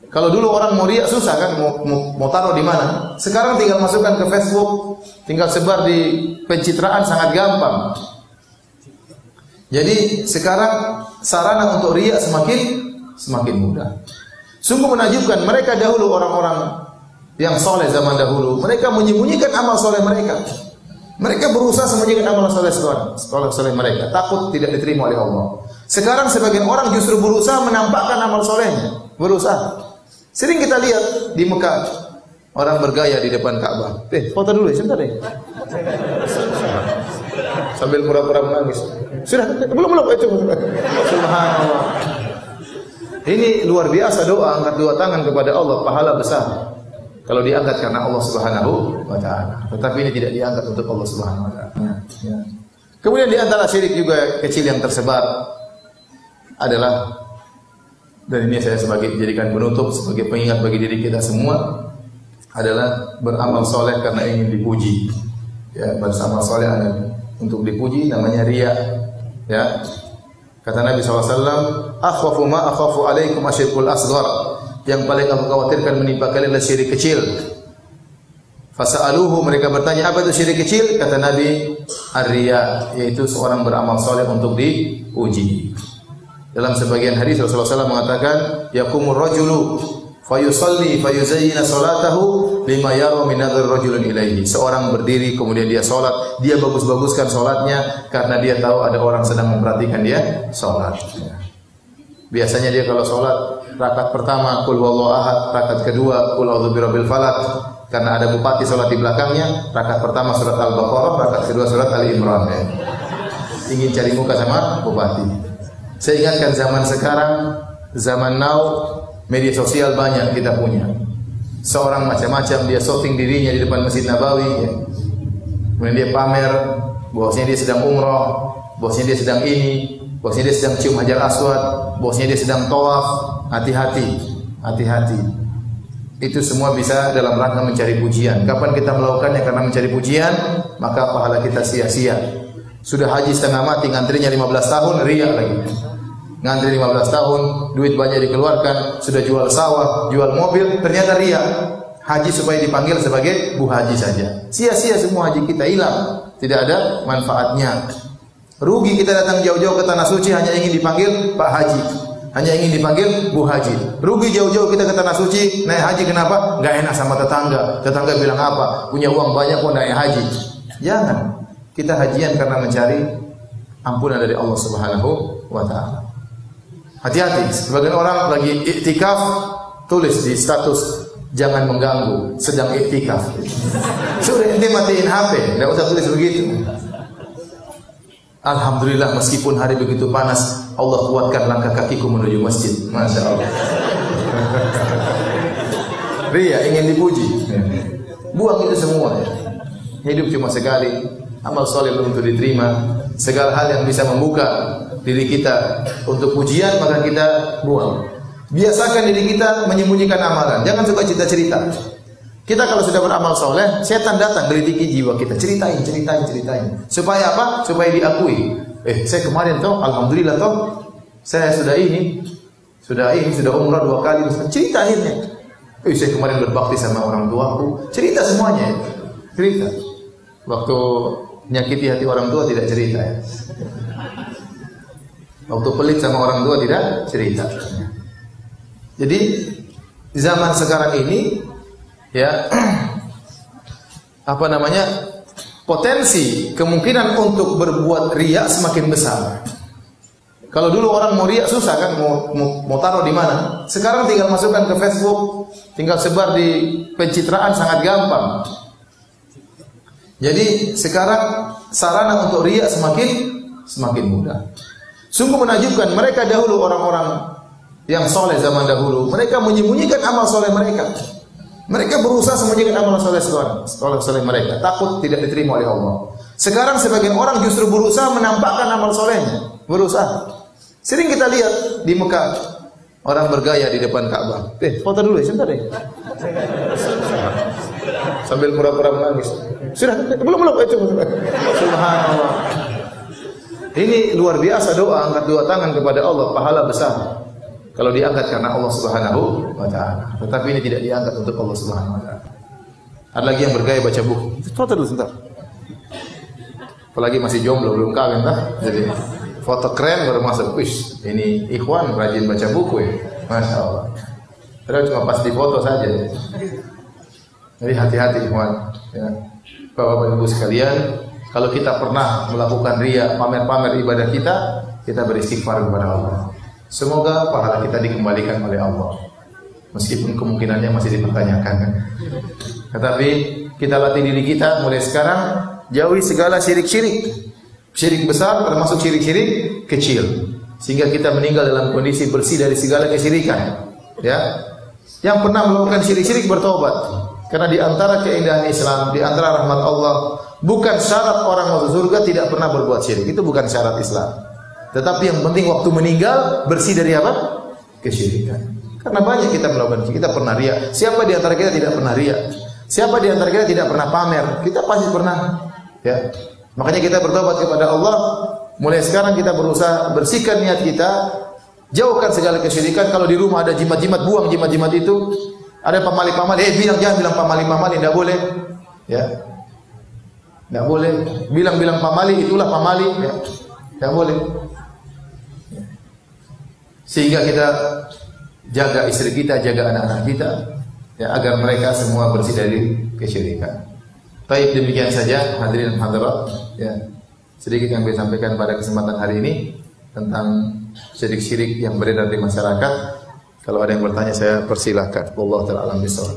Kalau dulu orang mau riak susah kan, mau taruh di mana. Sekarang tinggal masukkan ke Facebook, tinggal sebar di pencitraan, sangat gampang. Jadi sekarang sarana untuk riak semakin mudah. Sungguh menakjubkan, mereka dahulu orang-orang yang soleh zaman dahulu, mereka menyembunyikan amal soleh mereka. Mereka berusaha sembunyikan amal soleh mereka, takut tidak diterima oleh Allah. Sekarang sebagian orang justru berusaha menampakkan amal solehnya, berusaha. Sering kita lihat di Mekah, orang bergaya di depan Ka'bah. Foto dulu ya, sebentar deh. Sambil pura-pura menangis. Sudah, belum itu. Subhanallah. Ini luar biasa doa, angkat dua tangan kepada Allah, pahala besar. Kalau diangkat karena Allah Subhanahu wa taala. Tetapi ini tidak diangkat untuk Allah Subhanahu wa taala. Ya. Kemudian di antara syirik juga kecil yang tersebar adalah, dan ini saya jadikan penutup sebagai pengingat bagi diri kita semua, adalah beramal soleh karena ingin dipuji. Ya, beramal soleh untuk dipuji namanya riya. Ya, kata Nabi SAW, akhwafu ma akhafu alaikum asyirkul asghar. Yang paling aku khawatirkan menimpa kalian adalah syirik kecil. Fasa'aluhu, mereka bertanya apa itu syirik kecil? Kata Nabi, ar-riya, yaitu seorang beramal soleh untuk dipuji. Dalam sebagian hadis Rasulullah SAW mengatakan, yaqumur rajulu fayusalli fayuzayyina salatahu lima yara min nadhar rajulun ilaihi. Seorang berdiri kemudian dia salat, dia bagus-baguskan salatnya karena dia tahu ada orang sedang memperhatikan dia salat. Biasanya dia kalau salat rakaat pertama qul huwallahu ahad, rakaat kedua qul a'udzu birabbil falaq, karena ada bupati salat di belakangnya, rakaat pertama surat Al-Baqarah, rakaat kedua surat Ali Imran. Ingin cari muka sama bupati. Saya ingatkan zaman sekarang, zaman now, media sosial banyak kita punya. Seorang macam-macam, dia shooting dirinya di depan Masjid Nabawi, ya. Kemudian dia pamer bahwasanya dia sedang umrah, bahwasanya dia sedang ini, bahwasanya dia sedang cium hajar aswad, bahwasanya dia sedang tawaf. Hati-hati. Itu semua bisa dalam rangka mencari pujian. Kapan kita melakukannya karena mencari pujian, maka pahala kita sia-sia. Sudah haji setengah mati, ngantrinya 15 tahun, riya lagi. Ngantri 15 tahun, duit banyak dikeluarkan, sudah jual sawah, jual mobil, ternyata riya. Haji supaya dipanggil sebagai Bu Haji saja. Sia-sia semua haji kita, hilang, tidak ada manfaatnya. Rugi kita datang jauh-jauh ke tanah suci hanya ingin dipanggil Pak Haji, hanya ingin dipanggil Bu Haji. Rugi jauh-jauh kita ke tanah suci naik haji, kenapa? Gak enak sama tetangga. Tetangga bilang apa? Punya uang banyak kok naik haji. Jangan. Kita hajian karena mencari ampunan dari Allah Subhanahu wa taala. Hati-hati, sebagian orang lagi iktikaf tulis di status jangan mengganggu, sedang iktikaf. Sudah ente matiin HP, enggak usah tulis begitu. Alhamdulillah meskipun hari begitu panas, Allah kuatkan langkah kakiku menuju masjid. Masya Allah. Ria ingin dipuji. Buang itu semua. Hidup cuma sekali. Amal soleh belum tentu diterima. Segala hal yang bisa membuka diri kita untuk pujian maka kita buang. Biasakan diri kita menyembunyikan amalan. Jangan suka cerita-cerita. Kita kalau sudah beramal soleh, setan datang gelitiki jiwa kita. Ceritain. Supaya apa? Supaya diakui. Saya kemarin toh, alhamdulillah toh, saya sudah umrah 2 kali. Cerita akhirnya. Saya kemarin berbakti sama orang tuaku. Cerita semuanya. Cerita. Waktu nyakiti hati orang tua tidak cerita ya. Waktu pelit sama orang tua tidak cerita. Jadi zaman sekarang ini ya potensi kemungkinan untuk berbuat riya semakin besar. Kalau dulu orang mau riya susah kan, mau taruh di mana. Sekarang tinggal masukkan ke Facebook, tinggal sebar di pencitraan, sangat gampang. Jadi sekarang sarana untuk riya semakin mudah. Sungguh menakjubkan, mereka dahulu orang-orang yang soleh zaman dahulu, mereka menyembunyikan amal soleh mereka. Mereka berusaha sembunyikan amal soleh mereka, takut tidak diterima oleh Allah. Sekarang sebagian orang justru berusaha menampakkan amal solehnya, berusaha. Sering kita lihat di Mekah, orang bergaya di depan Ka'bah. Foto dulu ya, sebentar deh. Sambil pura-pura menangis. Sudah, belum itu. Subhanallah. Ini luar biasa doa, angkat 2 tangan kepada Allah, pahala besar. Kalau diangkat karena Allah Subhanahu wa taala. Tetapi ini tidak diangkat untuk Allah Subhanahu wa taala. Ada lagi yang bergaya baca buku. Foto dulu sebentar. Apalagi masih jomblo, belum kawin lah. Jadi foto keren baru masuk. Wis, ini ikhwan rajin baca buku ya. Masya Allah. Padahal cuma pas di foto saja. Jadi hati-hati ikhwan. Ya. Bapak-bapak ibu sekalian, kalau kita pernah melakukan riya, pamer-pamer ibadah kita beristighfar kepada Allah. Semoga pahala kita dikembalikan oleh Allah. Meskipun kemungkinannya masih dipertanyakan. Tetapi kita latih diri kita mulai sekarang, jauhi segala syirik-syirik. Syirik besar termasuk syirik-syirik kecil. Sehingga kita meninggal dalam kondisi bersih dari segala kesyirikan. Ya. Yang pernah melakukan syirik-syirik bertobat. Karena di antara keindahan Islam, di antara rahmat Allah, bukan syarat orang masuk surga tidak pernah berbuat syirik. Itu bukan syarat Islam. Tetapi yang penting waktu meninggal bersih dari apa? Kesyirikan. Karena banyak kita melakukan, kita pernah riya. Siapa di antara kita tidak pernah riya? Siapa di antara kita tidak pernah pamer? Kita pasti pernah. Ya. Makanya kita bertobat kepada Allah. Mulai sekarang kita berusaha bersihkan niat kita, jauhkan segala kesyirikan. Kalau di rumah ada jimat-jimat, buang jimat-jimat itu. Ada pamali-pamali, jangan bilang pamali-pamali, tidak boleh. Ya. Tidak boleh. Bilang-bilang pamali, itulah pamali. Ya. Tidak boleh. Sehingga kita jaga istri kita, jaga anak-anak kita, ya, agar mereka semua bersih dari kesyirikan. Baik, demikian saja hadirin hadirat, ya, sedikit yang saya sampaikan pada kesempatan hari ini tentang syirik-syirik yang beredar di masyarakat. Kalau ada yang bertanya saya persilahkan. Wallahu ta'ala alam bisawab.